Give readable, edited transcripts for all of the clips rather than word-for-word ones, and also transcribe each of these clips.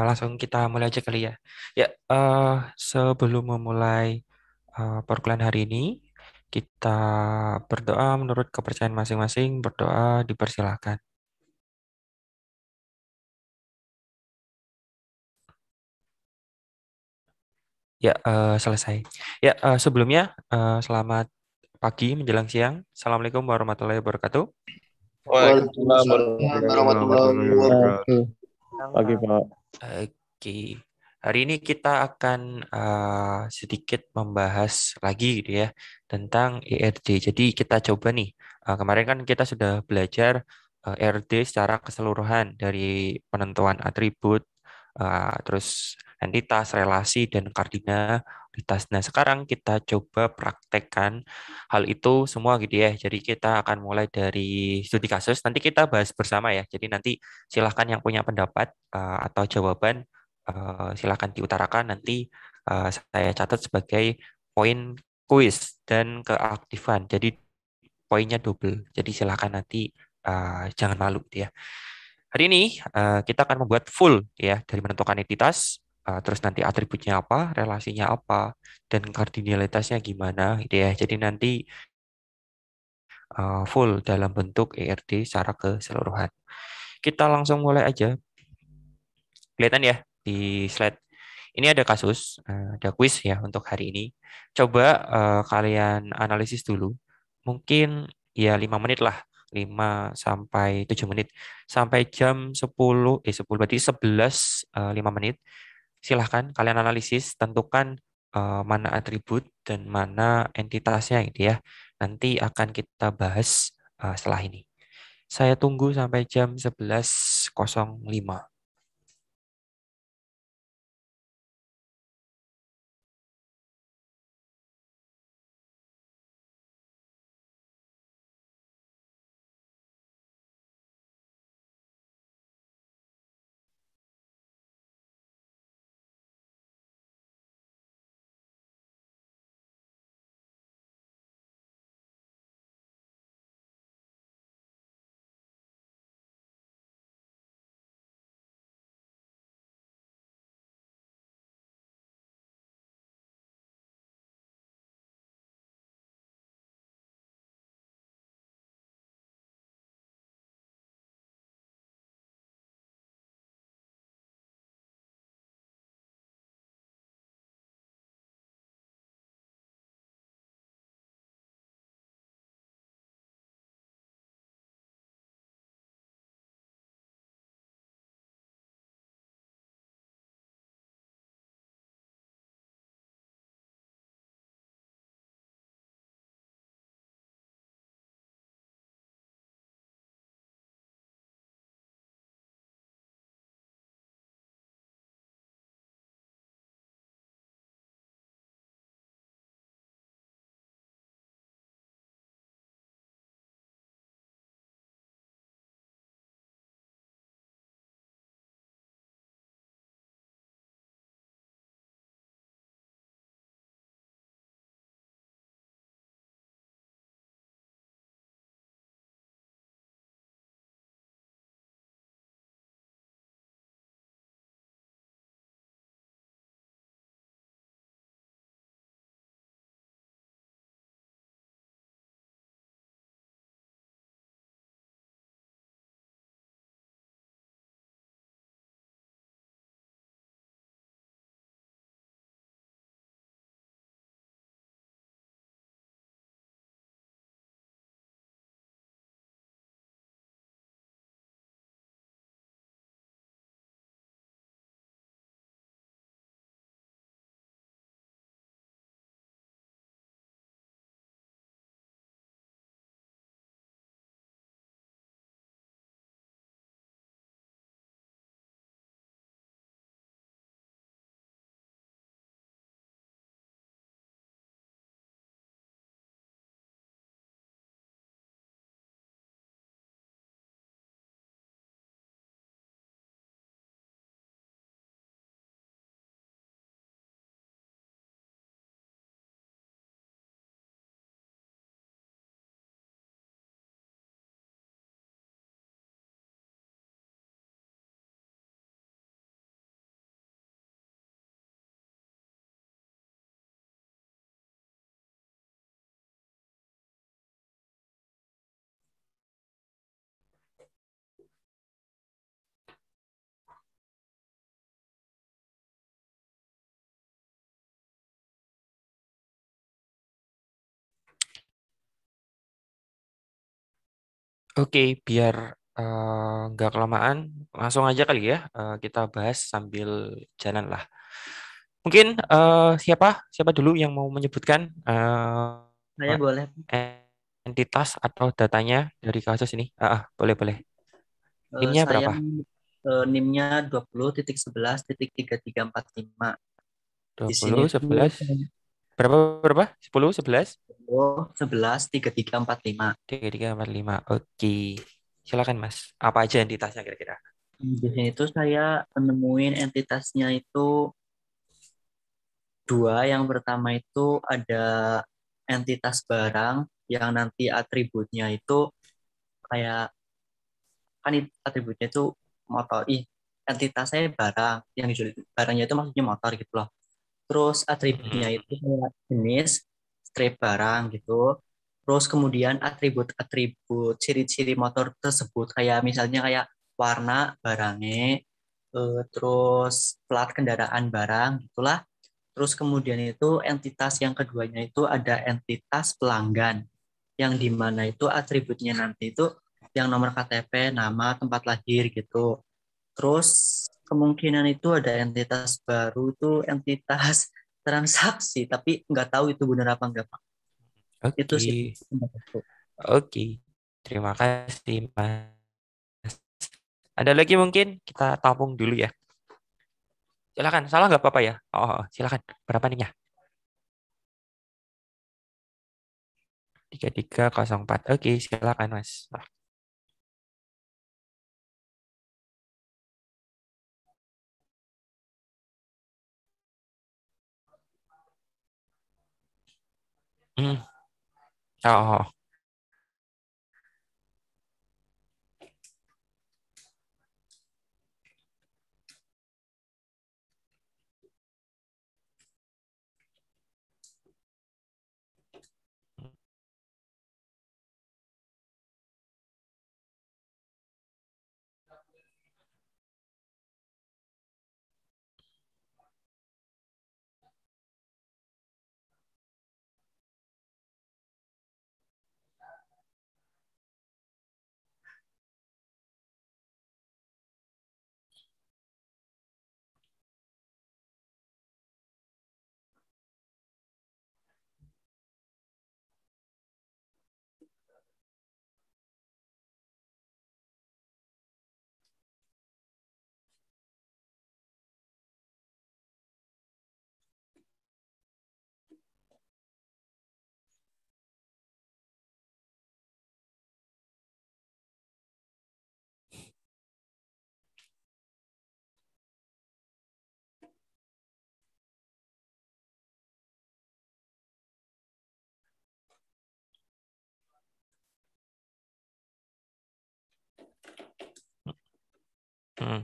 Langsung kita mulai aja kali ya. Ya, sebelum memulai perkuliahan hari ini, kita berdoa menurut kepercayaan masing-masing. Berdoa dipersilahkan. Ya, selesai. Ya, sebelumnya selamat pagi menjelang siang. Assalamualaikum warahmatullahi wabarakatuh. Waalaikumsalam Waalaikumsalam warahmatullahi warahmatullahi wabarakatuh. wabarakatuh. Pagi, Siang. Pak. Oke, hari ini kita akan sedikit membahas lagi gitu ya tentang ERD. Jadi kita coba nih, kemarin kan kita sudah belajar ERD secara keseluruhan dari penentuan atribut, terus entitas, relasi, dan kardinalitas. Nah, sekarang kita coba praktekkan hal itu semua gitu ya. Jadi kita akan mulai dari studi kasus. Nanti kita bahas bersama ya. Jadi nanti silahkan yang punya pendapat atau jawaban silahkan diutarakan. Nanti saya catat sebagai poin kuis dan keaktifan. Jadi poinnya double. Jadi silahkan nanti jangan malu gitu ya. Hari ini kita akan membuat full ya dari menentukan entitas, terus nanti atributnya apa, relasinya apa, dan kardinalitasnya gimana gitu ya. Jadi nanti full dalam bentuk ERD secara keseluruhan. Kita langsung mulai aja. Kelihatan ya di slide. Ini ada kasus, ada quiz ya untuk hari ini. Coba kalian analisis dulu. Mungkin ya 5 menit lah. 5 sampai 7 menit. Sampai jam 10, 10 berarti 11, 5 menit. Silahkan kalian analisis, tentukan mana atribut dan mana entitasnya gitu ya. Nanti akan kita bahas setelah ini. Saya tunggu sampai jam 11.05. Oke, biar nggak kelamaan, langsung aja kali ya kita bahas sambil jalan lah. Mungkin siapa siapa dulu yang mau menyebutkan Saya boleh. entitas atau datanya dari kasus ini? Boleh boleh. NIM-nya Saya berapa? NIM-nya 20.11.3345. Dua Di sini puluh itu 11 berapa berapa? 10 11 11.3345. 3345. Oke. Silakan Mas. Apa aja entitasnya kira-kira? Di sini tuh saya menemuin entitasnya itu dua. Yang pertama itu ada entitas barang yang nanti atributnya itu kayak kan atributnya itu motor. Entitas saya barang yang dijual barangnya itu maksudnya motor gitu loh. Terus atributnya Mm-mm. itu kayak jenis strip barang gitu. Terus kemudian atribut-atribut ciri-ciri motor tersebut kayak misalnya kayak warna barangnya, terus plat kendaraan barang gitulah. Terus kemudian itu entitas yang keduanya itu ada entitas pelanggan yang di mana itu atributnya nanti itu yang nomor KTP, nama, tempat lahir gitu. Terus kemungkinan itu ada entitas baru itu entitas transaksi, tapi nggak tahu itu benar apa enggak, Pak. Itu Oke. sih pendapatku. Oke. Terima kasih Mas. Ada lagi mungkin kita tampung dulu ya. Silakan. Salah nggak apa-apa ya. Silakan. Berapa nih ya? 3304. Oke, silakan Mas. Hmm. Oh, hmm.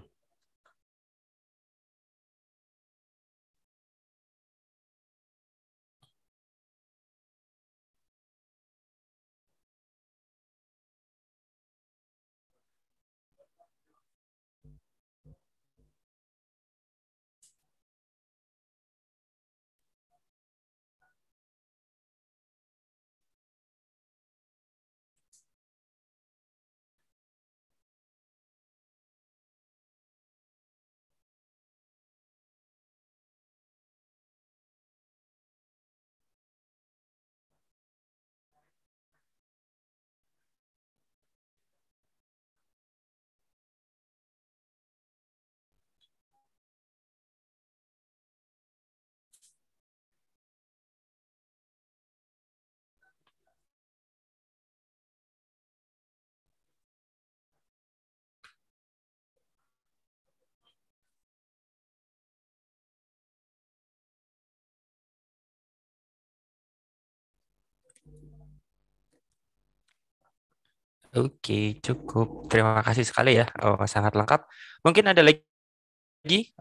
Oke, cukup. Terima kasih sekali ya. Sangat lengkap. Mungkin ada lagi,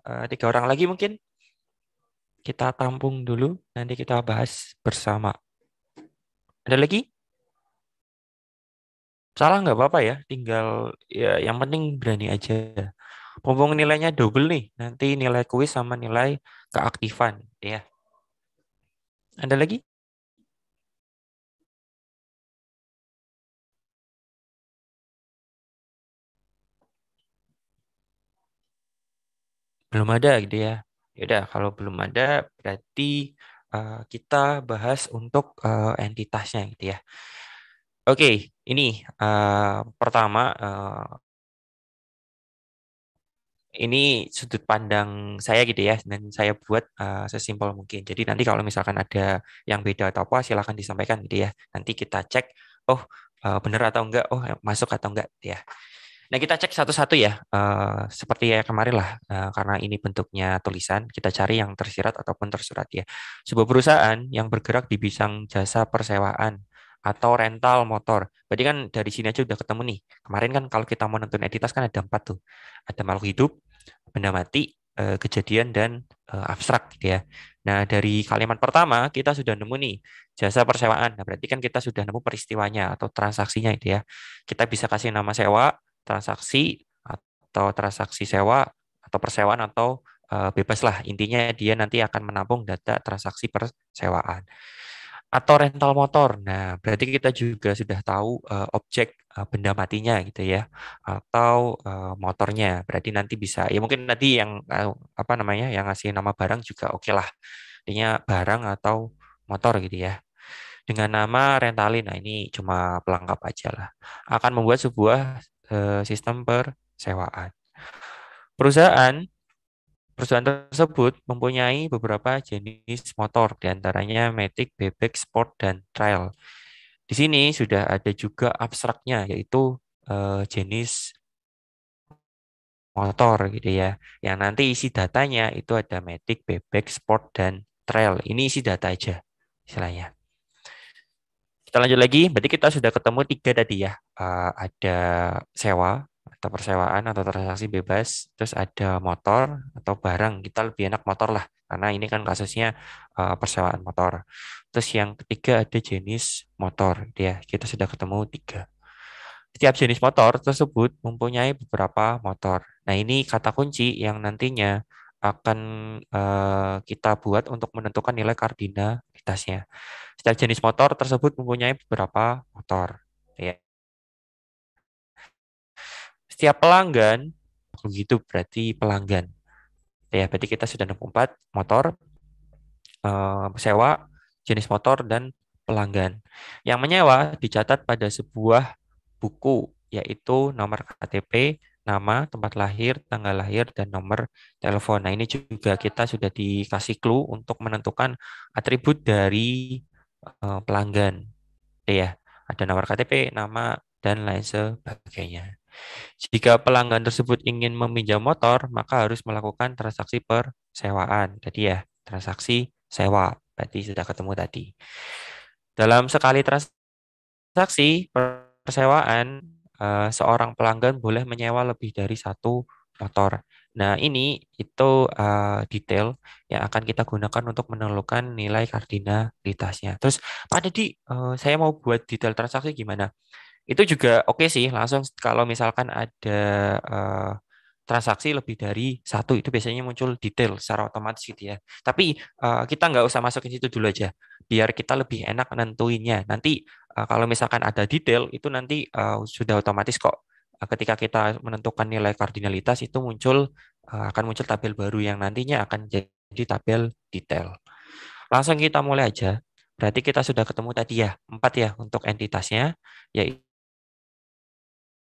3 orang lagi mungkin kita tampung dulu. Nanti kita bahas bersama. Ada lagi? Salah nggak apa-apa ya. Tinggal ya, yang penting berani aja. Mumpung nilainya double nih. Nanti nilai kuis sama nilai keaktifan. Ya. Ada lagi? Belum ada gitu ya. Ya udah, kalau belum ada berarti kita bahas untuk entitasnya gitu ya. Oke, ini pertama ini sudut pandang saya gitu ya, dan saya buat sesimpel mungkin. Jadi nanti kalau misalkan ada yang beda atau apa, silakan disampaikan gitu ya. Nanti kita cek, oh benar atau enggak, oh masuk atau enggak gitu ya. Nah, kita cek satu-satu ya, seperti ya kemarin lah, karena ini bentuknya tulisan, kita cari yang tersirat ataupun tersurat ya. Sebuah perusahaan yang bergerak di bidang jasa persewaan atau rental motor. Berarti kan dari sini aja udah ketemu nih. Kemarin kan kalau kita mau nentuin entitas kan ada 4 tuh. Ada makhluk hidup, benda mati, kejadian, dan abstrak gitu ya. Nah, dari kalimat pertama kita sudah nemu nih jasa persewaan. Nah, berarti kan kita sudah nemu peristiwanya atau transaksinya itu ya. Kita bisa kasih nama sewa, transaksi, atau transaksi sewa atau persewaan, atau bebas lah. Intinya dia nanti akan menampung data transaksi persewaan. Atau rental motor. Nah, berarti kita juga sudah tahu objek benda matinya gitu ya, atau motornya. Berarti nanti bisa ya, mungkin nanti yang apa namanya, yang ngasih nama barang juga oke lah. Artinya barang atau motor gitu ya. Dengan nama rentalin. Nah, ini cuma pelengkap aja lah. Akan membuat sebuah sistem persewaan. Perusahaan Perusahaan tersebut mempunyai beberapa jenis motor, diantaranya Matic, Bebek, Sport, dan Trail. Di sini sudah ada juga abstraknya, yaitu jenis motor gitu ya. Yang nanti isi datanya itu ada Matic, Bebek, Sport, dan Trail. Ini isi data aja istilahnya. Kita lanjut lagi, berarti kita sudah ketemu 3 tadi ya. Ada sewa atau persewaan atau transaksi bebas, terus ada motor atau barang. Kita lebih enak motor lah, karena ini kan kasusnya persewaan motor. Terus yang ketiga ada jenis motor, ya kita sudah ketemu 3. Setiap jenis motor tersebut mempunyai beberapa motor. Nah, ini kata kunci yang nantinya akan kita buat untuk menentukan nilai kardinalitasnya. Setiap jenis motor tersebut mempunyai beberapa motor. Ya. Setiap pelanggan, begitu berarti pelanggan. Ya, berarti kita sudah 64 motor, sewa, jenis motor, dan pelanggan. Yang menyewa dicatat pada sebuah buku, yaitu nomor KTP, nama, tempat lahir, tanggal lahir, dan nomor telepon. Nah, ini juga kita sudah dikasih clue untuk menentukan atribut dari pelanggan. Ya, ada nomor KTP, nama, dan lain sebagainya. Jika pelanggan tersebut ingin meminjam motor, maka harus melakukan transaksi persewaan. Jadi ya, transaksi sewa. Berarti sudah ketemu tadi. Dalam sekali transaksi persewaan, seorang pelanggan boleh menyewa lebih dari satu motor. Nah, ini itu detail yang akan kita gunakan untuk menentukan nilai kardinalitasnya. Terus, Pak Dedi, saya mau buat detail transaksi gimana? Itu juga oke sih, langsung kalau misalkan ada eh, transaksi lebih dari satu, itu biasanya muncul detail secara otomatis gitu ya. Tapi kita nggak usah masukin situ dulu aja, biar kita lebih enak nentuinnya. Nanti kalau misalkan ada detail, itu nanti sudah otomatis kok. Ketika kita menentukan nilai kardinalitas, itu akan muncul tabel baru yang nantinya akan jadi tabel detail. Langsung kita mulai aja. Berarti kita sudah ketemu tadi ya, 4 ya untuk entitasnya, yaitu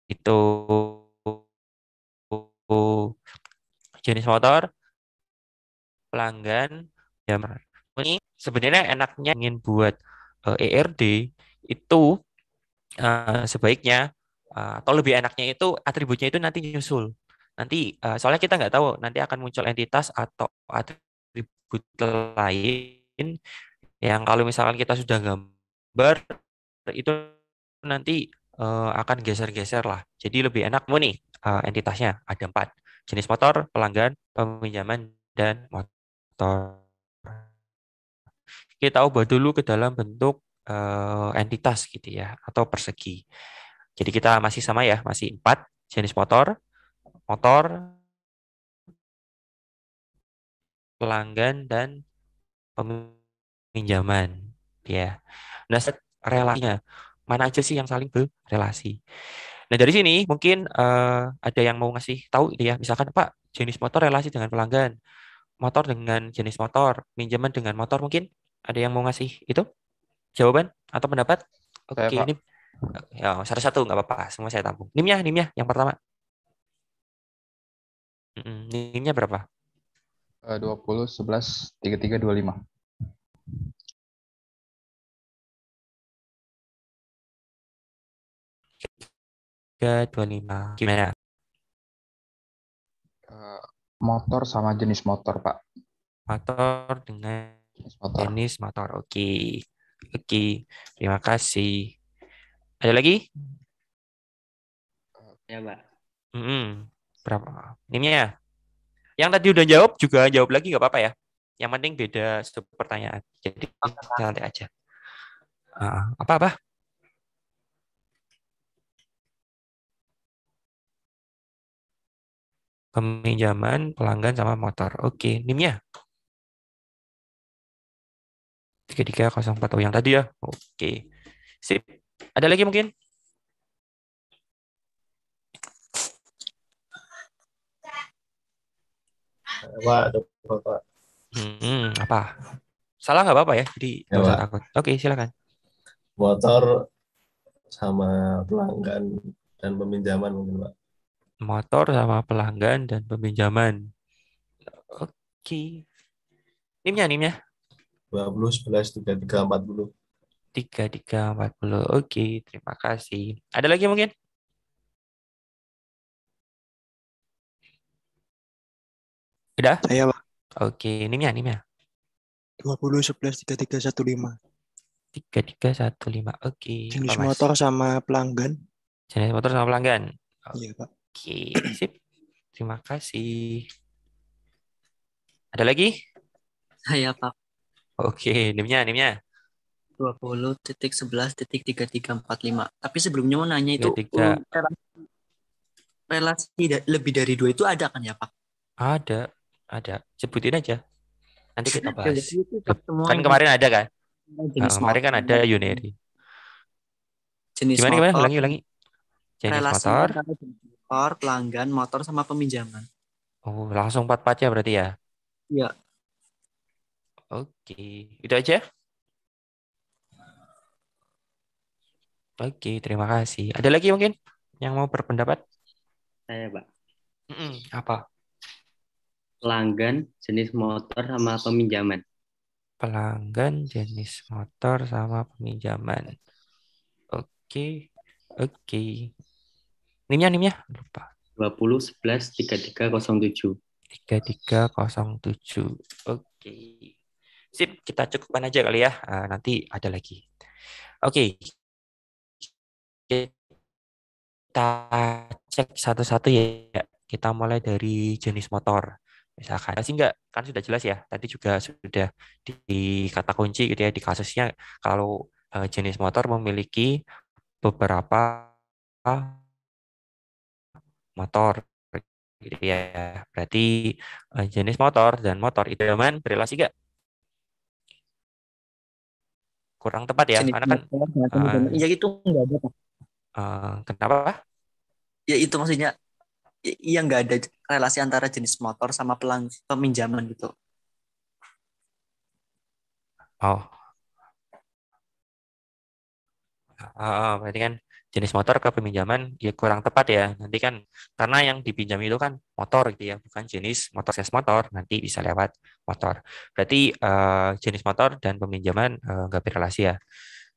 itu jenis motor, pelanggan, ya. Ini sebenarnya enaknya ingin buat ERD itu sebaiknya atau lebih enaknya itu atributnya itu nanti nyusul. Nanti soalnya kita nggak tahu nanti akan muncul entitas atau atribut lain yang kalau misalkan kita sudah gambar itu nanti akan geser-geser lah. Jadi lebih enak nih entitasnya ada 4. Jenis motor, pelanggan, peminjaman, dan motor. Kita ubah dulu ke dalam bentuk entitas gitu ya, atau persegi. Jadi kita masih sama ya, masih 4 jenis motor, motor, pelanggan, dan peminjaman. Ya. Nah, relasinya, mana aja sih yang saling berrelasi? Nah, dari sini mungkin ada yang mau ngasih tahu gitu ya. Misalkan, Pak, jenis motor relasi dengan pelanggan, motor dengan jenis motor, pinjaman dengan motor mungkin ada yang mau ngasih itu jawaban atau pendapat? Saya Oke, Pak ini ya satu-satu nggak apa-apa, semua saya tampung. NIM-nya yang pertama. NIM-nya berapa? 20 11 33 25. 325. Gimana? Eh, Motor sama jenis motor Pak. Motor dengan Jenis motor. jenis motor. Oke. Oke. Terima kasih. Ada lagi? Ya, Pak. Berapa? NIM-nya? Yang tadi udah jawab juga jawab lagi nggak apa-apa ya. Yang penting beda satu pertanyaan. Jadi santai aja. Apa-apa? Peminjaman, pelanggan sama motor. Oke, NIM-nya 3304. Oh, yang tadi ya. Oke. Sip. Ada lagi mungkin? Pak, ada Pak. Apa? Salah nggak apa-apa ya. Jadi Ya, nggak usah Pak. takut. Oke, silakan. Motor sama pelanggan dan peminjaman mungkin, Pak. Motor sama pelanggan dan peminjaman. Oke. NIM-nya 20 11 33 40. 3340. Oke, terima kasih. Ada lagi mungkin? Udah? Saya Pak. Oke, NIM-nya 20 11 3315. 3315. Oke, Jenis apa Mas? motor sama pelanggan. Jenis motor sama pelanggan. Iya Pak. Oke, sip. Terima kasih. Ada lagi? Saya, Pak. Oke, NIM-nya 20.11.3345. Tapi sebelumnya mau nanya itu 33. relasi lebih dari 2 itu ada kan ya, Pak? Ada. Sebutin aja. Nanti kita Ya, bahas. berarti itu semua Kan yang kemarin ada kan? jenis Kemarin kan ada motor, Yuneri. jenis Gimana? motor, Ulangi. Jenis relasi motor. antara jenis motor, pelanggan, motor sama peminjaman. Oh, langsung 4 ya berarti ya. Iya. Oke, itu aja. Oke, terima kasih. Ada lagi mungkin yang mau berpendapat? Saya, Pak. Apa? Pelanggan, jenis motor, sama peminjaman. Pelanggan, jenis motor, sama peminjaman. Oke. NIM-nya? Lupa. 20 11 3307. 3307. Oke. Sip, kita cukupkan aja kali ya. Nanti ada lagi. Oke. Kita cek satu-satu ya. Kita mulai dari jenis motor. Misalkan, sih enggak, kan sudah jelas ya. Tadi juga sudah di kata kunci gitu ya, di kasusnya kalau jenis motor memiliki beberapa motor gitu ya. Berarti jenis motor dan motor itu zaman berrelasi enggak? Kurang tepat ya, Jenis karena kan motor dengan peminjaman. Ya itu enggak ada, Pak. kenapa? Ya itu maksudnya yang enggak ada relasi antara jenis motor sama peminjaman gitu. Oh, berarti kan jenis motor ke peminjaman ya kurang tepat ya. Nanti kan karena yang dipinjam itu kan motor gitu ya, bukan jenis motor ses motor. Nanti bisa lewat motor. Berarti jenis motor dan peminjaman nggak berrelasi ya.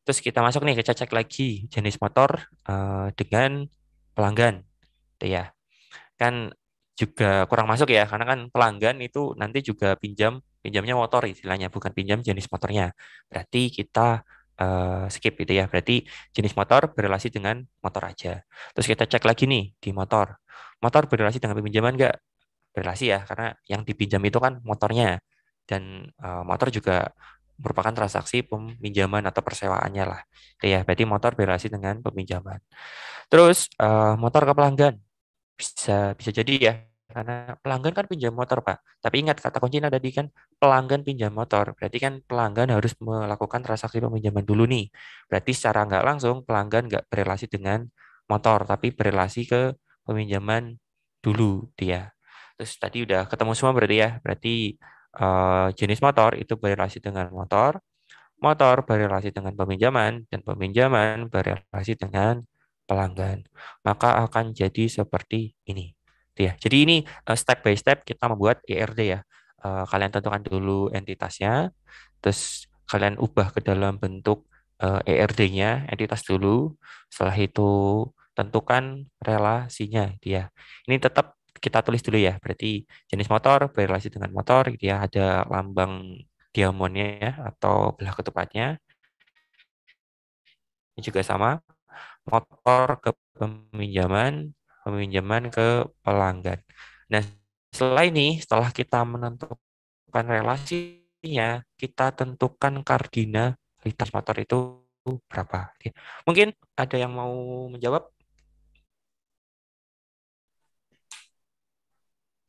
Terus kita masuk nih, kita cek lagi jenis motor dengan pelanggan, gitu ya. Kan juga kurang masuk ya, karena kan pelanggan itu nanti juga pinjamnya motor istilahnya, bukan pinjam jenis motornya. Berarti kita skip gitu ya. Berarti jenis motor berrelasi dengan motor aja. Terus kita cek lagi nih di motor. Motor berrelasi dengan peminjaman enggak? Berrelasi ya, karena yang dipinjam itu kan motornya. Dan motor juga merupakan transaksi peminjaman atau persewaannya lah. Gitu ya, berarti motor berrelasi dengan peminjaman. Terus motor ke pelanggan bisa jadi ya, karena pelanggan kan pinjam motor Pak. Tapi ingat kata kuncinya tadi kan pelanggan pinjam motor. Berarti kan pelanggan harus melakukan transaksi peminjaman dulu nih. Berarti secara nggak langsung pelanggan nggak berrelasi dengan motor, tapi berelasi ke peminjaman dulu dia. Terus tadi udah ketemu semua berarti ya. Berarti jenis motor itu berelasi dengan motor, motor berelasi dengan peminjaman, dan peminjaman berelasi dengan pelanggan. Maka akan jadi seperti ini. Gitu ya. Jadi ini step by step kita membuat ERD ya. Kalian tentukan dulu entitasnya, terus kalian ubah ke dalam bentuk ERD-nya, entitas dulu. Setelah itu tentukan relasinya dia. Ini tetap kita tulis dulu ya. Berarti jenis motor berrelasi dengan motor, gitu ya. Ada lambang diamonnya ya, atau belah ketupatnya. Ini juga sama, motor ke peminjaman, peminjaman ke pelanggan. Nah, setelah kita menentukan relasinya, kita tentukan kardinalitas motor itu berapa. Mungkin ada yang mau menjawab?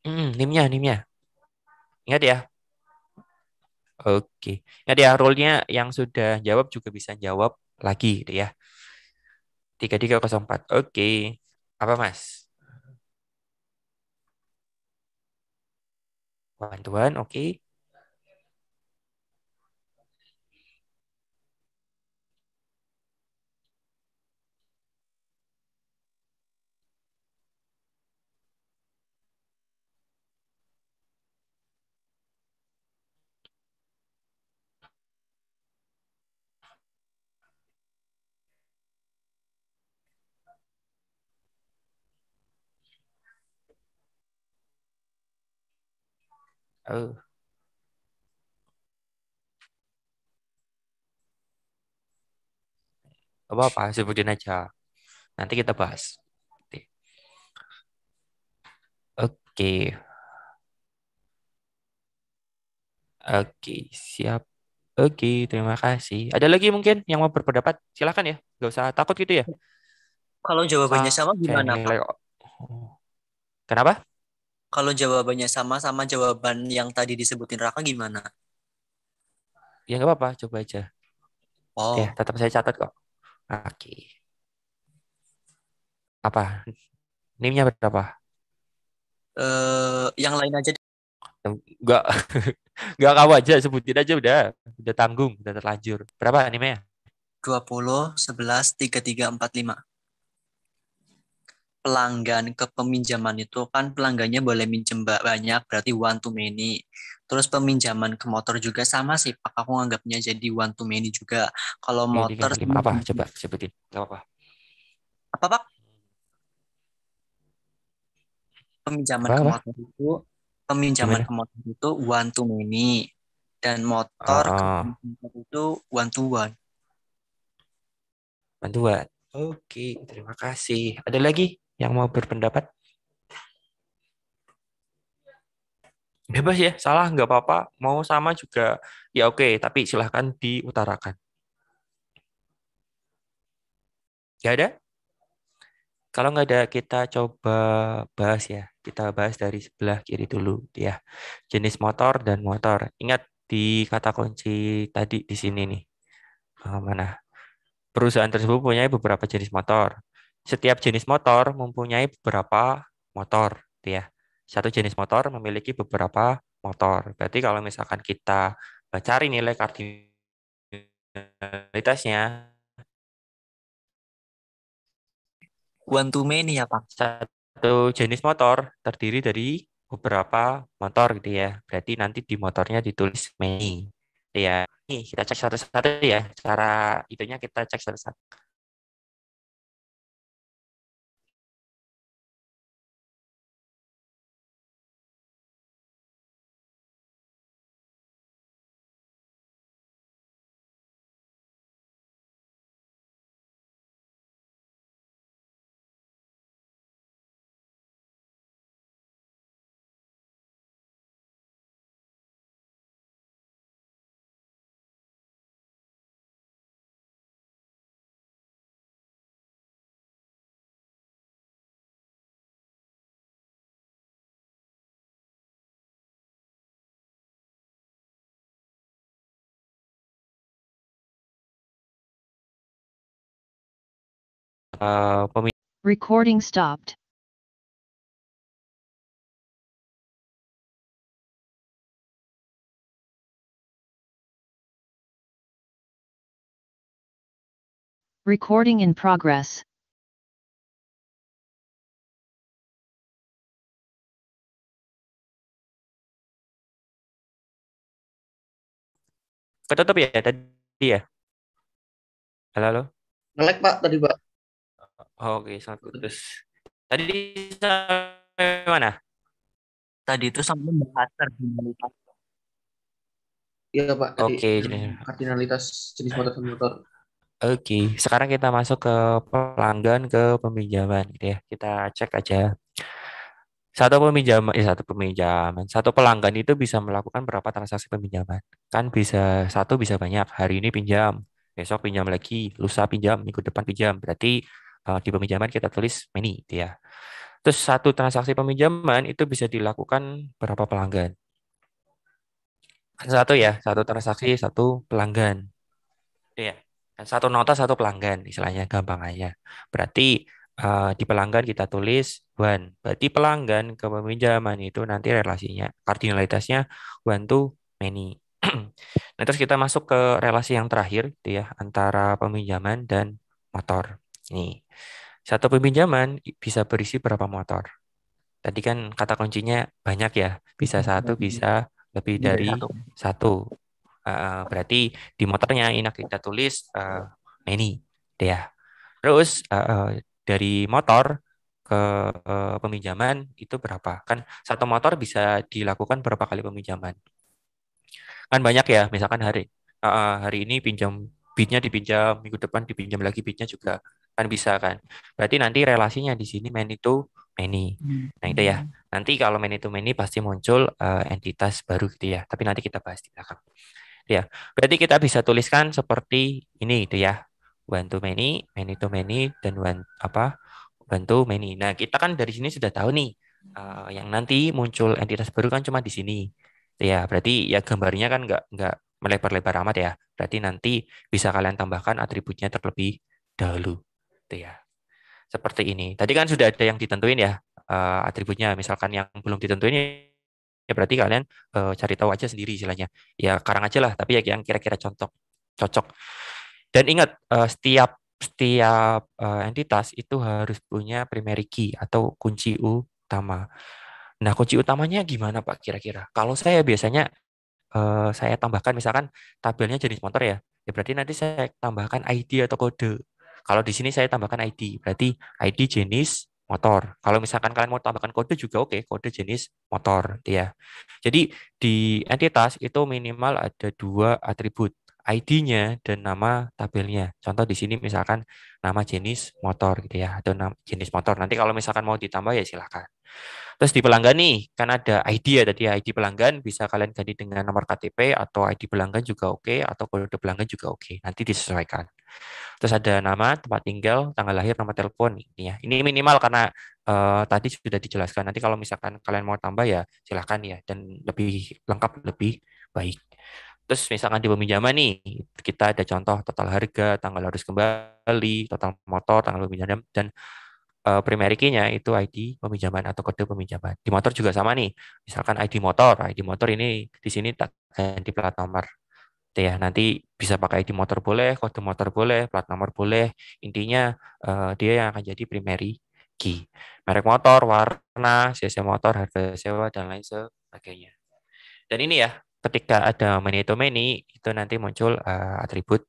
NIM-nya. Ingat ya. Oke. Ingat ya, rule-nya yang sudah jawab juga bisa jawab lagi gitu ya. 3304. Oke. Apa, Mas? Bantuan, oke. Oh, apa-apa, sebutin aja. Nanti kita bahas. Oke, oke, siap. Oke, terima kasih. Ada lagi mungkin yang mau berpendapat? Silakan ya, nggak usah takut gitu ya. Kalau jawabannya sama Kayak gimana, Pak? nilai. Oh. Kenapa? Kalau jawabannya sama jawaban yang tadi disebutin Raka gimana? Ya nggak apa-apa, coba aja. Ya, Oh, tetap saya catat kok. Oke. Apa? NIM-nya berapa? yang lain aja Nggak, nggak kamu aja, sebutin aja udah. Udah tanggung, udah terlanjur. Berapa NIM-nya? 20, 11, 33, 45. Pelanggan ke peminjaman itu kan pelanggannya boleh minjem banyak, berarti one to many. Terus peminjaman ke motor juga sama sih, Pak. Aku nganggapnya jadi one to many juga. Kalau Oke, motor 35. sama Apa? Coba sebutin. Nggak apa-apa. apa, Pak? Peminjaman ke Apa-apa? motor itu peminjaman Gimana? ke motor itu one to many dan motor ke Oh, motor itu one to one. bantuan. Oke, terima kasih. Ada lagi yang mau berpendapat? Bebas ya, salah nggak apa-apa. Mau sama juga, ya oke. Tapi silahkan diutarakan. Ya ada? Kalau nggak ada, kita coba bahas ya. Kita bahas dari sebelah kiri dulu, ya. Jenis motor dan motor. Ingat di kata kunci tadi di sini nih. Mana? Perusahaan tersebut mempunyai beberapa jenis motor. Setiap jenis motor mempunyai beberapa motor, gitu ya. Satu jenis motor memiliki beberapa motor. Berarti kalau misalkan kita cari nilai kardinalitasnya, One to many ya, Pak. satu jenis motor terdiri dari beberapa motor gitu ya. Berarti nanti di motornya ditulis many. Ya, nih kita cek satu-satu ya. Cara itunya kita cek satu-satu. Pemilihan Recording stopped. Recording in progress. Ketutup ya tadi ya? Halo, halo? Ngelek Pak tadi Pak. Oke, sangat putus. Tadi sampai mana? Tadi itu sampai membahas kardinalitas. Iya Pak, tadi Oke, kardinalitas jenis motor dan motor. oke. Sekarang kita masuk ke pelanggan ke peminjaman gitu ya. Kita cek aja. Satu pelanggan itu bisa melakukan berapa transaksi peminjaman? Kan bisa satu, bisa banyak. Hari ini pinjam, besok pinjam lagi, lusa pinjam, minggu depan pinjam. Berarti di peminjaman kita tulis many, gitu ya. Terus satu transaksi peminjaman itu bisa dilakukan berapa pelanggan? Kan satu ya, satu transaksi satu pelanggan. Iya. Dan satu nota satu pelanggan, istilahnya gampang aja. Berarti di pelanggan kita tulis one. Berarti pelanggan ke peminjaman itu nanti relasinya, kardinalitasnya one to many. Nah, terus kita masuk ke relasi yang terakhir, gitu ya, antara peminjaman dan motor. Nih, satu peminjaman bisa berisi berapa motor? Tadi kan kata kuncinya banyak ya, bisa satu, bisa lebih dari satu. Berarti di motornya ini kita tulis many, gitu ya. Terus dari motor ke peminjaman itu berapa? Kan satu motor bisa dilakukan berapa kali peminjaman? Kan banyak ya, misalkan hari ini pinjam bitnya dipinjam, minggu depan dipinjam lagi bitnya juga kan bisa kan. Berarti nanti relasinya di sini many to many. Nah itu ya. Nanti kalau many to many pasti muncul entitas baru gitu ya. Tapi nanti kita bahas di belakang. Ya, berarti kita bisa tuliskan seperti ini itu ya. One to many to many, dan one to many. Nah, kita kan dari sini sudah tahu nih yang nanti muncul entitas baru kan cuma di sini. Ya, berarti ya gambarnya kan nggak melebar-lebar amat ya. Berarti nanti bisa kalian tambahkan atributnya terlebih dahulu. Itu ya. Seperti ini. Tadi kan sudah ada yang ditentuin ya atributnya. Misalkan yang belum ditentuin ya berarti kalian cari tahu aja sendiri istilahnya. Ya karang aja lah, tapi ya yang kira-kira cocok. Dan ingat setiap setiap entitas itu harus punya primary key atau kunci utama. Nah, kunci utamanya gimana Pak kira-kira? Kalau saya biasanya saya tambahkan misalkan tabelnya jenis motor ya. Ya berarti nanti saya tambahkan ID atau kode. Kalau di sini saya tambahkan ID, berarti ID jenis motor. Kalau misalkan kalian mau tambahkan kode juga oke, kode jenis motor, ya. Jadi di entitas itu minimal ada dua atribut, ID-nya dan nama tabelnya. Contoh di sini misalkan nama jenis motor gitu ya, atau nama jenis motor. Nanti kalau misalkan mau ditambah ya silahkan. Terus di pelanggan nih, kan ada ID ya tadi, ID pelanggan bisa kalian ganti dengan nomor KTP atau ID pelanggan juga oke, atau kode pelanggan juga oke. Nanti disesuaikan. Terus ada nama, tempat tinggal, tanggal lahir, nomor telepon ini ya. Ini minimal karena tadi sudah dijelaskan. Nanti kalau misalkan kalian mau tambah ya silahkan ya, dan lebih lengkap lebih baik. Terus misalkan di peminjaman nih, kita ada contoh total harga, tanggal harus kembali, total motor, tanggal peminjam, dan primary key-nya itu ID peminjaman atau kode peminjaman. Di motor juga sama nih. Misalkan ID motor ini di sini tak ganti plat nomor. Itu ya, nanti bisa pakai ID motor boleh, kode motor boleh, plat nomor boleh. Intinya dia yang akan jadi primary key. Merek motor, warna, cc motor, harga sewa, dan lain sebagainya. Dan ini ya, ketika ada many to many, itu nanti muncul atribut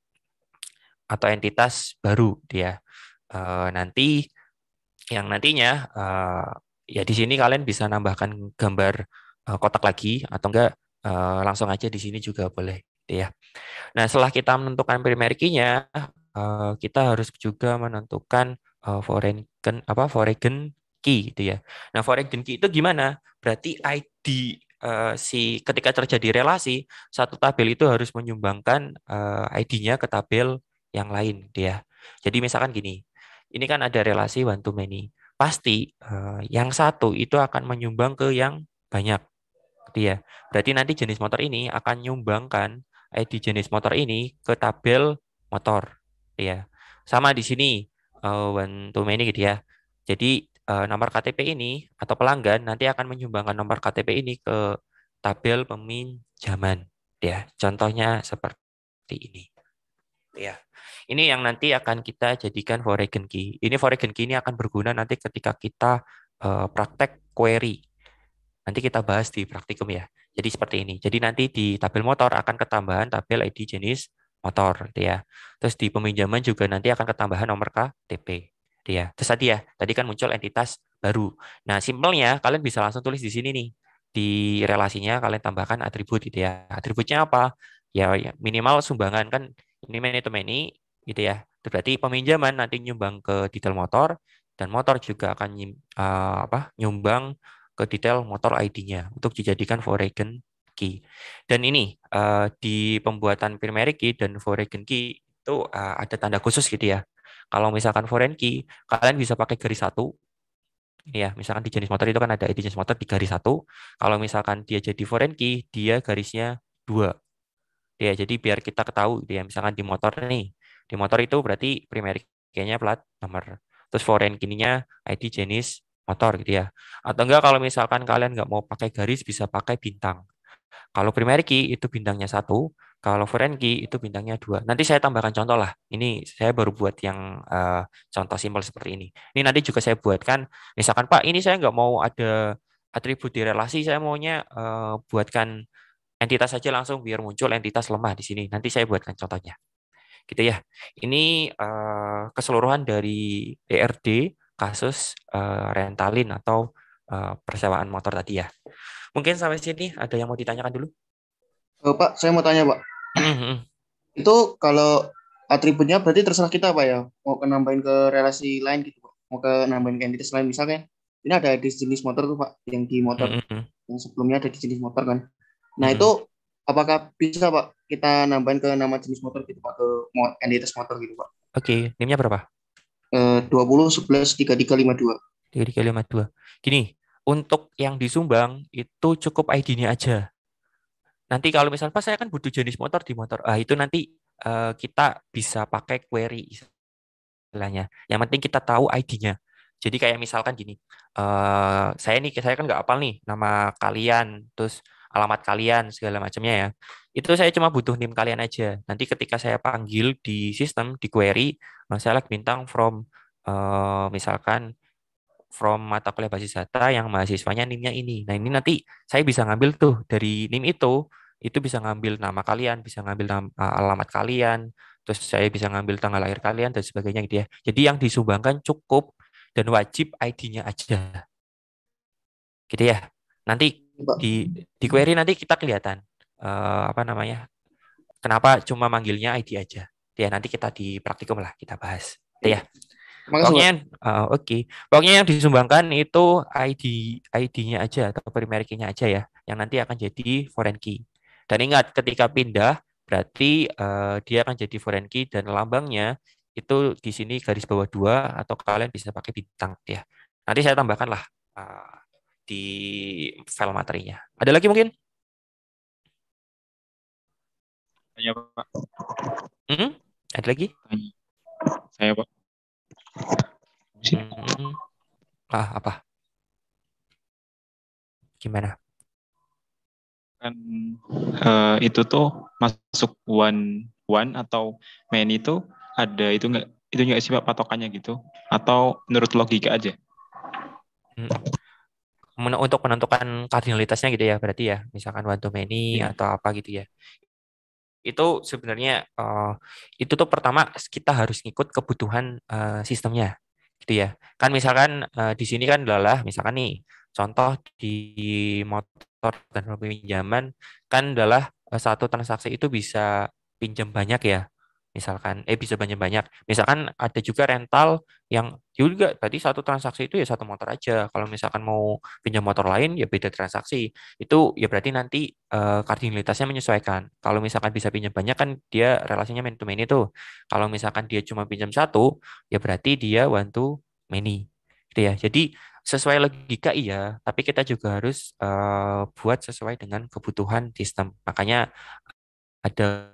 atau entitas baru dia. Nanti yang nantinya ya di sini kalian bisa nambahkan gambar kotak lagi atau enggak langsung aja di sini juga boleh ya. Nah, setelah kita menentukan primary key-nya, kita harus juga menentukan foreign key gitu ya. Nah, foreign key itu gimana? Berarti ID ketika terjadi relasi, satu tabel itu harus menyumbangkan ID-nya ke tabel yang lain gitu ya. Jadi misalkan gini, ini kan ada relasi one to many. Pasti yang satu itu akan menyumbang ke yang banyak gitu ya. Berarti nanti jenis motor ini akan menyumbangkan ID jenis motor ini ke tabel motor ya. Sama di sini one to many gitu ya. Jadi nomor KTP ini atau pelanggan nanti akan menyumbangkan nomor KTP ini ke tabel peminjaman. Ya, contohnya seperti ini. Ya, ini yang nanti akan kita jadikan foreign key. Ini foreign key ini akan berguna nanti ketika kita praktek query. Nanti kita bahas di praktikum ya. Jadi seperti ini. Jadi nanti di tabel motor akan ketambahan tabel ID jenis motor, gitu ya. Terus di peminjaman juga nanti akan ketambahan nomor KTP, gitu ya. Terus tadi kan muncul entitas baru. Nah, simpelnya kalian bisa langsung tulis di sini nih. Di relasinya kalian tambahkan atribut, gitu ya. Atributnya apa? Ya minimal sumbangan kan ini many to many, gitu ya. Itu berarti peminjaman nanti nyumbang ke detail motor dan motor juga akan nyumbang ke detail motor ID-nya untuk dijadikan foreign key. Dan ini di pembuatan primary key dan foreign key itu ada tanda khusus gitu ya. Kalau misalkan foreign key, kalian bisa pakai garis satu. Ya, misalkan di jenis motor itu kan ada ID jenis motor di garis satu. Kalau misalkan dia jadi foreign key, dia garisnya dua. Ya, jadi biar kita ketahui, gitu ya. Misalkan di motor nih, di motor itu berarti primary key-nya plat nomor. Terus foreign key-nya ID jenis motor gitu ya. Atau enggak kalau misalkan kalian nggak mau pakai garis bisa pakai bintang. Kalau primary key itu bintangnya satu, kalau foreign key itu bintangnya dua. Nanti saya tambahkan contoh lah. Ini saya baru buat yang contoh simpel seperti ini. Ini nanti juga saya buatkan, misalkan Pak, ini saya nggak mau ada atribut di relasi, saya maunya buatkan entitas saja langsung biar muncul entitas lemah di sini. Nanti saya buatkan contohnya. Gitu ya. Ini keseluruhan dari ERD kasus rentalin atau persewaan motor tadi ya. Mungkin sampai sini ada yang mau ditanyakan dulu? Pak, saya mau tanya, Pak. Itu kalau atributnya berarti terserah kita, Pak ya? Mau ke nambahin ke relasi lain gitu, Pak? Mau ke nambahin ke entitas lain. Misalnya, ini ada di jenis motor tuh, Pak. Yang di motor. Yang sebelumnya ada di jenis motor kan. Nah, itu apakah bisa, Pak, kita nambahin ke nama jenis motor gitu, Pak? Ke entitas motor gitu, Pak? Oke, NIM-nya berapa? 20 11 3352. 3352. Gini, untuk yang disumbang itu cukup ID-nya aja. Nanti kalau misalnya Pak saya kan butuh jenis motor di motor. Itu nanti kita bisa pakai query istilahnya. Yang penting kita tahu ID-nya. Jadi kayak misalkan gini, saya kan nggak hafal nih nama kalian, terus alamat kalian segala macamnya ya. Itu saya cuma butuh NIM kalian aja. Nanti ketika saya panggil di sistem di query, saya bintang from misalkan from mata kuliah basis data yang mahasiswanya NIM-nya ini. Nah, ini nanti saya bisa ngambil tuh dari NIM itu bisa ngambil nama kalian, bisa ngambil alamat kalian, terus saya bisa ngambil tanggal lahir kalian dan sebagainya gitu ya. Jadi yang disumbangkan cukup dan wajib ID-nya aja. Gitu ya. Nanti di query nanti kita kelihatan apa namanya? Kenapa cuma manggilnya ID aja. Ya, nanti kita di praktikum lah kita bahas. Gitu ya. Pokoknya oke. Pokoknya yang disumbangkan itu ID-nya aja atau primary key-nya aja ya, yang nanti akan jadi foreign key. Dan ingat ketika pindah berarti dia akan jadi foreign key dan lambangnya itu di sini garis bawah 2 atau kalian bisa pakai bintang ya. Nanti saya tambahkan lah di file materinya. Ada lagi mungkin? Tanya Pak. Ada lagi? Saya Pak. Apa? Gimana? Kan itu tuh masuk one atau many itu ada itu nggak sih Pak patokannya gitu? Atau menurut logika aja? Untuk menentukan kardinalitasnya gitu ya, berarti ya, misalkan one to many atau apa gitu ya. Itu sebenarnya itu tuh pertama kita harus ngikut kebutuhan sistemnya gitu ya. Kan misalkan di sini kan adalah misalkan nih contoh di motor dan pinjaman kan adalah satu transaksi itu bisa pinjam banyak ya. Misalkan bisa banyak. Misalkan ada juga rental yang juga tadi satu transaksi itu ya satu motor aja. Kalau misalkan mau pinjam motor lain ya beda transaksi. Itu ya berarti nanti kardinalitasnya menyesuaikan. Kalau misalkan bisa pinjam banyak kan dia relasinya man to many tuh. Kalau misalkan dia cuma pinjam satu ya berarti dia one to many. Gitu ya. Jadi sesuai logika iya, tapi kita juga harus buat sesuai dengan kebutuhan sistem. Makanya ada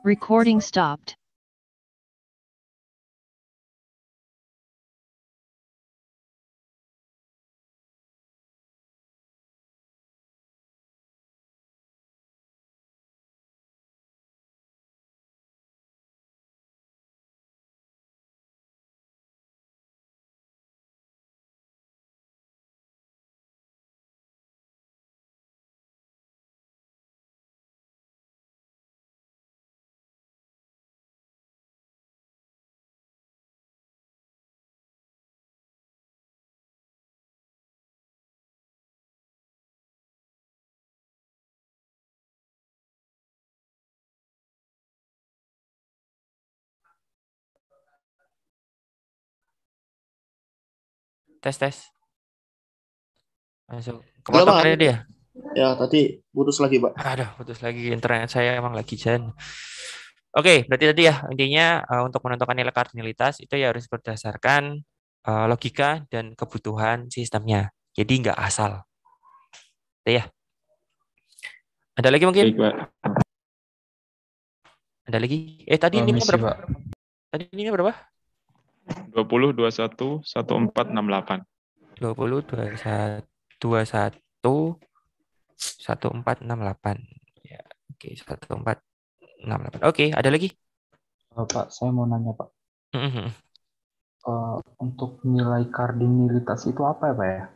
Recording stopped. Tes tes. Masuk. Halo Kepotong Pak. tadi dia. Ya, tadi putus lagi Pak. Aduh, putus lagi internet saya emang lagi jan. Oke, berarti tadi ya intinya untuk menentukan nilai kardinalitas itu ya harus berdasarkan logika dan kebutuhan sistemnya. Jadi nggak asal. Itu ya. Ada lagi mungkin? Baik, Pak. Ada lagi? Tadi NIM-nya Misi, berapa? Pak. Tadi NIM-nya berapa? 20, 21, 1468. 20, 21, 1468. Ya, oke, 1468. Oke, ada lagi? Pak, saya mau nanya Pak. Mhm. Untuk nilai kardinalitas itu apa ya Pak ya?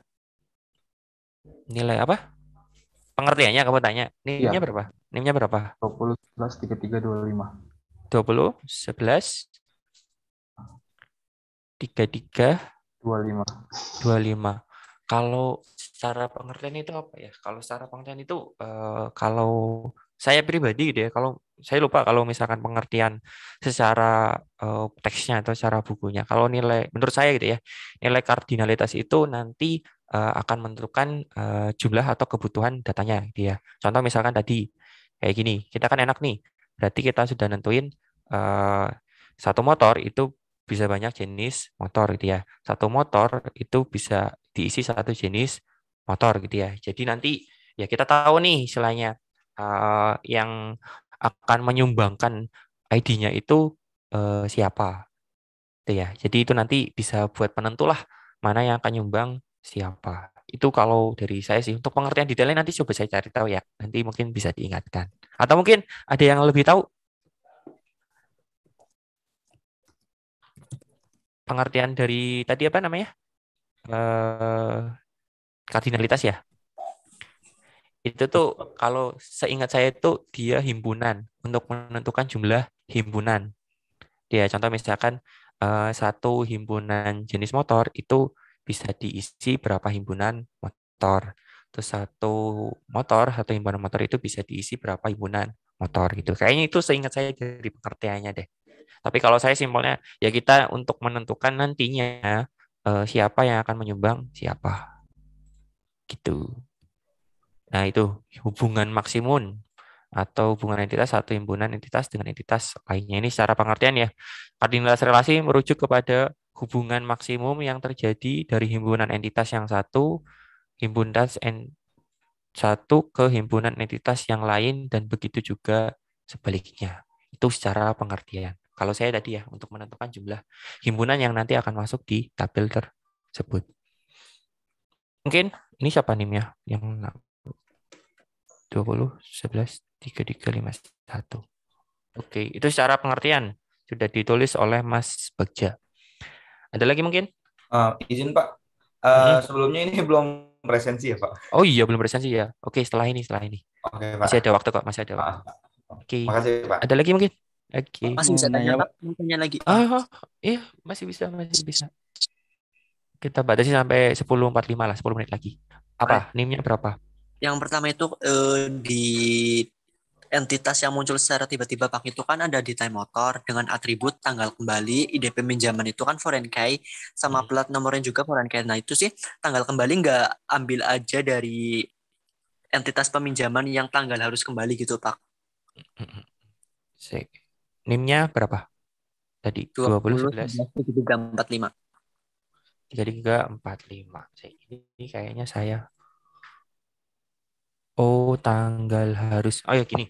Nilai apa? Pengertiannya kamu tanya. NIM-nya Iya. berapa? NIM-nya berapa? 20, 11, 33, 25. 20, 11, 33, 25. 25. Kalau secara pengertian itu apa ya? Kalau secara pengertian itu kalau saya pribadi gitu ya, kalau saya lupa kalau misalkan pengertian secara teksnya atau secara bukunya. Kalau nilai menurut saya gitu ya, nilai kardinalitas itu nanti akan menentukan jumlah atau kebutuhan datanya gitu ya. Contoh misalkan tadi kayak gini, kita kan enak nih. Berarti kita sudah nentuin satu motor itu bisa banyak jenis motor gitu ya. Satu motor itu bisa diisi satu jenis motor gitu ya. Jadi nanti ya kita tahu nih istilahnya yang akan menyumbangkan ID-nya itu siapa. Gitu ya. Jadi itu nanti bisa buat penentu lah mana yang akan nyumbang siapa. Itu kalau dari saya sih. Untuk pengertian detailnya nanti coba saya cari tahu ya. Nanti mungkin bisa diingatkan. Atau mungkin ada yang lebih tahu pengertian dari tadi apa namanya? Kardinalitas ya. Itu tuh kalau seingat saya itu dia himpunan untuk menentukan jumlah himpunan. Ya, contoh misalkan satu himpunan jenis motor itu bisa diisi berapa himpunan motor. Terus satu himpunan motor itu bisa diisi berapa himpunan motor gitu. Kayaknya itu seingat saya dari pengertiannya deh. Tapi kalau saya simpelnya ya kita untuk menentukan nantinya siapa yang akan menyumbang siapa gitu. Nah, itu hubungan maksimum atau hubungan entitas satu himpunan entitas dengan entitas lainnya. Ini secara pengertian ya. Kardinalitas relasi merujuk kepada hubungan maksimum yang terjadi dari himpunan entitas yang satu ke himpunan entitas yang lain dan begitu juga sebaliknya. Itu secara pengertian. Kalau saya tadi ya untuk menentukan jumlah himpunan yang nanti akan masuk di tabel tersebut. Mungkin ini siapa NIM-nya yang 20, 11, 33, 51. Oke, itu secara pengertian sudah ditulis oleh Mas Bagja. Ada lagi mungkin? Izin Pak, sebelumnya ini belum presensi ya Pak? Oh iya, belum presensi ya. Oke, setelah ini. Oke Pak. Masih ada waktu kok, masih ada waktu. Oke. Makasih Pak. Ada lagi mungkin? Oke. Masih bisa tanya Pak? Mau tanya lagi? Iya, masih bisa. Kita batasi sampai 10.45 lah, 10 menit lagi. Apa? NIM-nya berapa? Yang pertama itu di entitas yang muncul secara tiba-tiba Pak itu kan ada di time motor dengan atribut tanggal kembali, ID peminjaman itu kan foreign key sama plat nomornya juga foreign key. Nah itu sih tanggal kembali nggak ambil aja dari entitas peminjaman yang tanggal harus kembali gitu Pak. NIM-nya berapa? Tadi 20, 11, 3345. 3345. Ini kayaknya saya Oh, tanggal harus. Oh ya gini.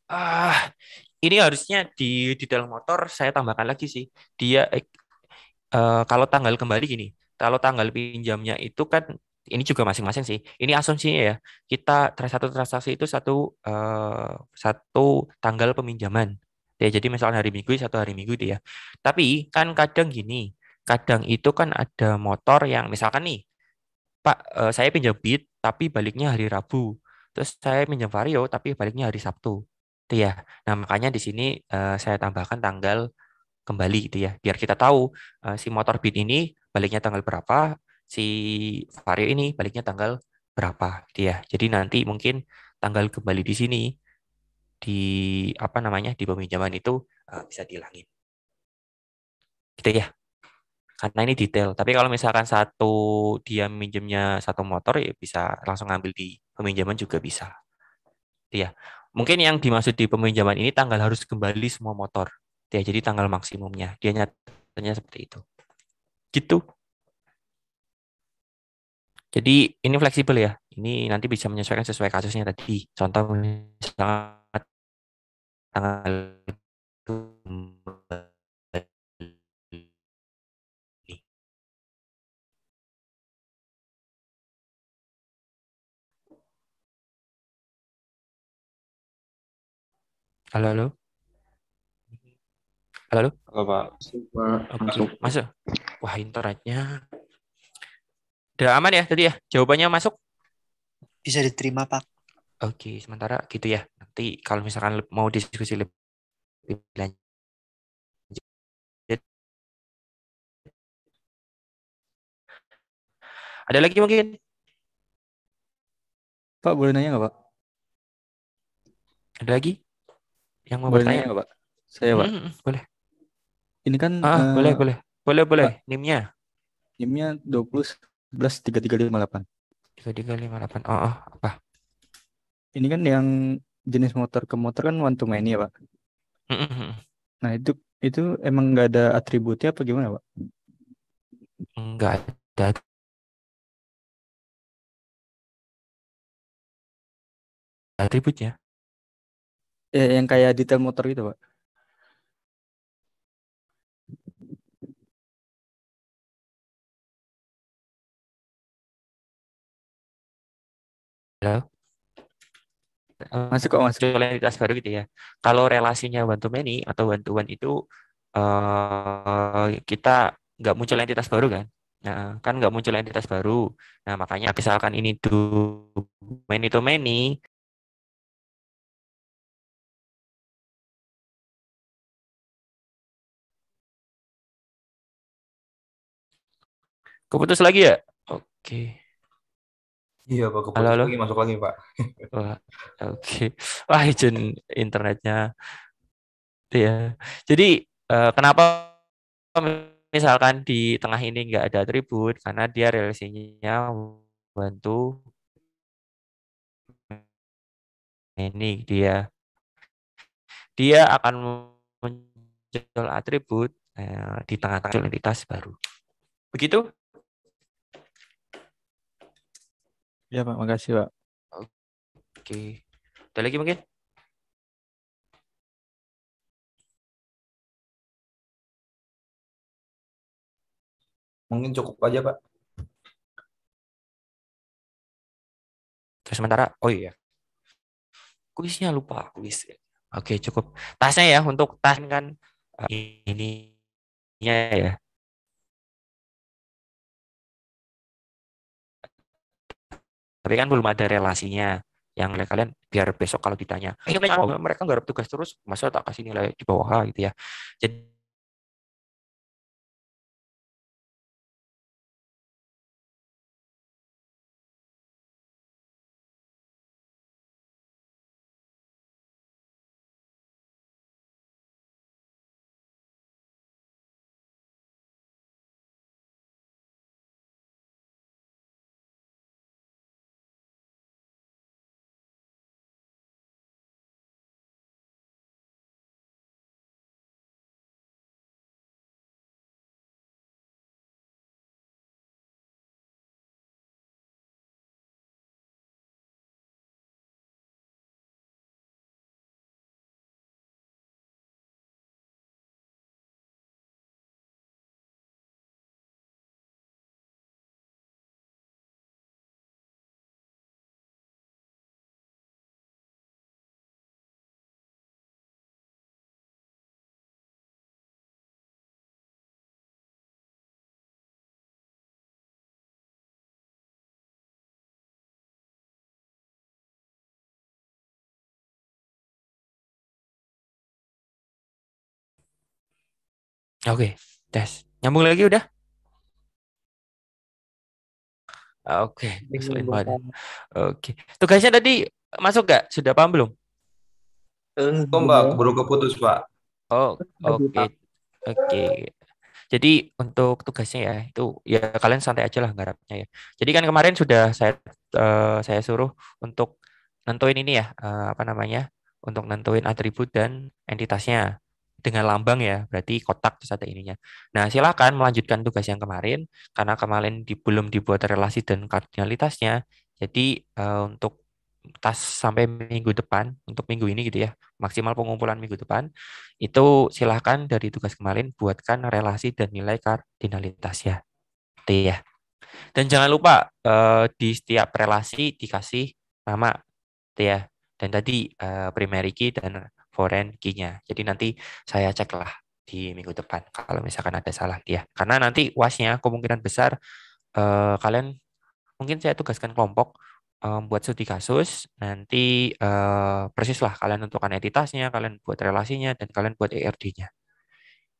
Ah, ini harusnya di dalam motor saya tambahkan lagi sih. Dia kalau tanggal kembali gini. Kalau tanggal pinjamnya itu kan ini juga masing-masing sih. Ini asumsinya ya. Kita satu transaksi itu satu tanggal peminjaman. Ya, jadi misalnya hari Minggu satu hari Minggu itu ya. Tapi kan kadang gini. Kadang itu kan ada motor yang misalkan nih Pak, saya pinjam Beat, tapi baliknya hari Rabu. Terus saya pinjam Vario, tapi baliknya hari Sabtu. Itu ya. Nah, makanya di sini saya tambahkan tanggal kembali itu ya. Biar kita tahu si motor Beat ini baliknya tanggal berapa, si Vario ini baliknya tanggal berapa gitu ya. Jadi nanti mungkin tanggal kembali di sini di apa namanya di peminjaman itu bisa dihilangin. Gitu ya. Karena ini detail. Tapi kalau misalkan dia minjemnya satu motor ya bisa langsung ngambil di peminjaman juga bisa. Ya. Mungkin yang dimaksud di peminjaman ini tanggal harus kembali semua motor. Ya, jadi tanggal maksimumnya. Dia nyatanya seperti itu. Gitu. Jadi ini fleksibel ya. Ini nanti bisa menyesuaikan sesuai kasusnya tadi. Contoh misalnya tanggal kembali. Halo, halo. Halo, halo. Halo Pak. Oke, masuk. Wah, internetnya udah aman ya tadi ya? Jawabannya masuk? Bisa diterima, Pak. Oke, sementara gitu ya. Nanti kalau misalkan mau diskusi lebih lanjut, ada lagi mungkin? Pak, boleh nanya nggak, Pak? Ada lagi yang mau Boleh nanya bertanya? nggak, Pak? Saya, Pak. Boleh. Ini kan, Boleh, boleh. Boleh, boleh. Pak, NIM-nya NIM-nya 20 11 3358. 3358. Oh, apa? Ini kan yang jenis motor ke motor kan one to many ya, Pak. Nah, itu emang nggak ada atributnya apa gimana, Pak? Enggak ada atributnya. Ya, yang kayak detail motor gitu, Pak. Halo? Masuk kok, masuk. Muncul entitas baru gitu ya. Kalau relasinya one to many atau one to one itu kita nggak muncul entitas baru kan? Nah, kan nggak muncul entitas baru. Nah, makanya misalkan ini many to many, keputus lagi ya? Oke. Iya Pak, Halo, keputus halo. lagi, masuk lagi Pak. Wah, oke. Wah, izin internetnya. Itu ya. Jadi, kenapa misalkan di tengah ini nggak ada atribut? Karena dia relasinya bantu ini dia akan muncul atribut di tengah-tengah entitas baru. Begitu? Ya, Pak. Makasih, Pak. Oke. Ada lagi mungkin? Mungkin cukup aja Pak. Terus sementara, oh iya, kuisnya lupa kuis. Oke, cukup. Tasnya ya, untuk tas kan ininya ya. Tapi kan belum ada relasinya. Yang kalian biar besok kalau ditanya, mereka nggak ada tugas terus, masa tak kasih nilai di bawah gitu ya. Jadi Oke, tes. Nyambung lagi udah? Oke, ngeselin Bingung, banget. Pak. Oke. Tugasnya tadi masuk gak? Sudah paham belum? Oh Mbak, Belum. keburu keputus Pak. Oh, Lagi, Pak. oke. Oke. Jadi untuk tugasnya ya itu ya kalian santai aja lah garapnya ya. Jadi kan kemarin sudah saya suruh untuk nentuin ini ya apa namanya? Untuk nentuin atribut dan entitasnya dengan lambang ya, berarti kotak terus ada ininya. Nah, silakan melanjutkan tugas yang kemarin karena kemarin belum dibuat relasi dan kardinalitasnya. Jadi untuk tas sampai minggu depan, untuk minggu ini gitu ya, maksimal pengumpulan minggu depan, itu silahkan dari tugas kemarin buatkan relasi dan nilai kardinalitasnya. Itu ya. Dan jangan lupa di setiap relasi dikasih nama, itu ya. Dan tadi primary key dan foreign key-nya. Jadi nanti saya cek lah di minggu depan kalau misalkan ada salah dia. Karena nanti UAS-nya kemungkinan besar kalian mungkin saya tugaskan kelompok buat studi kasus. Nanti persis lah kalian tentukan entitasnya, kalian buat relasinya, dan kalian buat ERD-nya.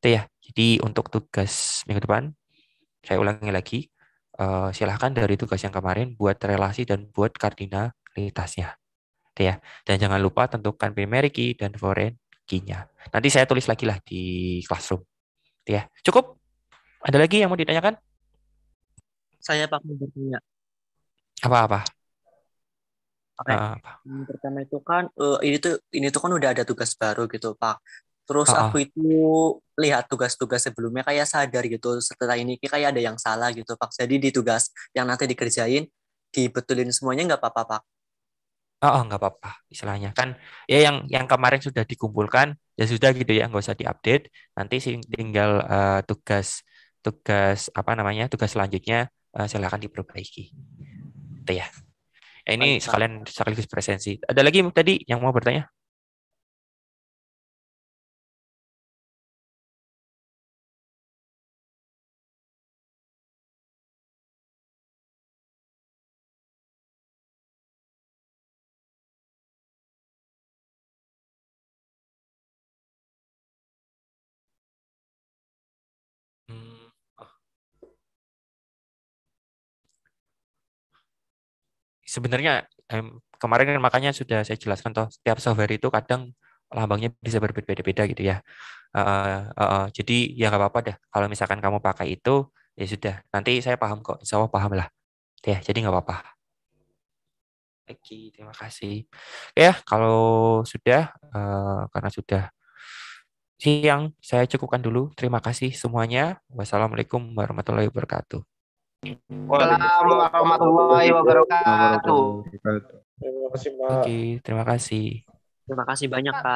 Itu ya. Jadi untuk tugas minggu depan, saya ulangi lagi. Silahkan dari tugas yang kemarin buat relasi dan buat kardinalitasnya. Itu ya. Dan jangan lupa tentukan primary key dan foreign key-nya. Nanti saya tulis lagi lah di classroom. Itu ya. Cukup? Ada lagi yang mau ditanyakan? Saya Pak mau bertanya. Apa-apa? Oke. Yang pertama itu kan ini tuh kan udah ada tugas baru gitu, Pak. Terus aku itu lihat tugas-tugas sebelumnya kayak sadar gitu setelah ini kayak ada yang salah gitu, Pak. Jadi di tugas yang nanti dikerjain dibetulin semuanya nggak apa-apa, Pak. Nggak apa-apa istilahnya kan ya yang kemarin sudah dikumpulkan ya sudah gitu ya nggak usah diupdate nanti tinggal tugas apa namanya tugas selanjutnya silakan diperbaiki itu ya. Ini Baik, Pak. sekaligus presensi. Ada lagi tadi yang mau bertanya? Sebenarnya kemarin kan makanya sudah saya jelaskan toh setiap software itu kadang lambangnya bisa berbeda-beda gitu ya. Jadi ya nggak apa-apa deh kalau misalkan kamu pakai itu ya sudah nanti saya paham kok insya Allah paham lah ya jadi nggak apa-apa. Oke, terima kasih. Ya kalau sudah karena sudah siang saya cukupkan dulu. Terima kasih semuanya. Wassalamualaikum warahmatullahi wabarakatuh. Waalaikumsalam warahmatullahi wabarakatuh. Oke, terima kasih. Terima kasih banyak, Pak.